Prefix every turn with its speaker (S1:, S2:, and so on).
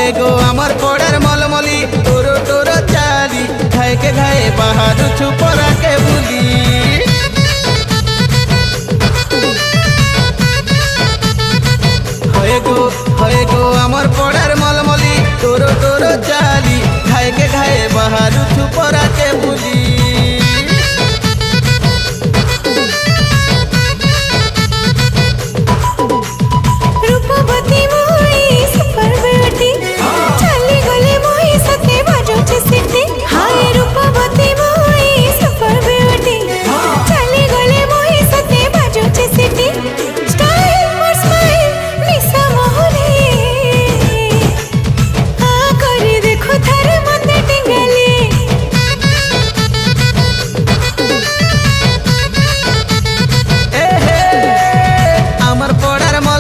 S1: হয়ে গো আমার পড়ার মলমলি তোর তোর চালি ঘায়ে ঘায়ে বাহারুছু পরাকে ভুলি হয়ে গো আমার পড়ার মলমলি তোর তোর চালি ঘায়ে ঘায়ে বাহারুছু পরাকে ভুলি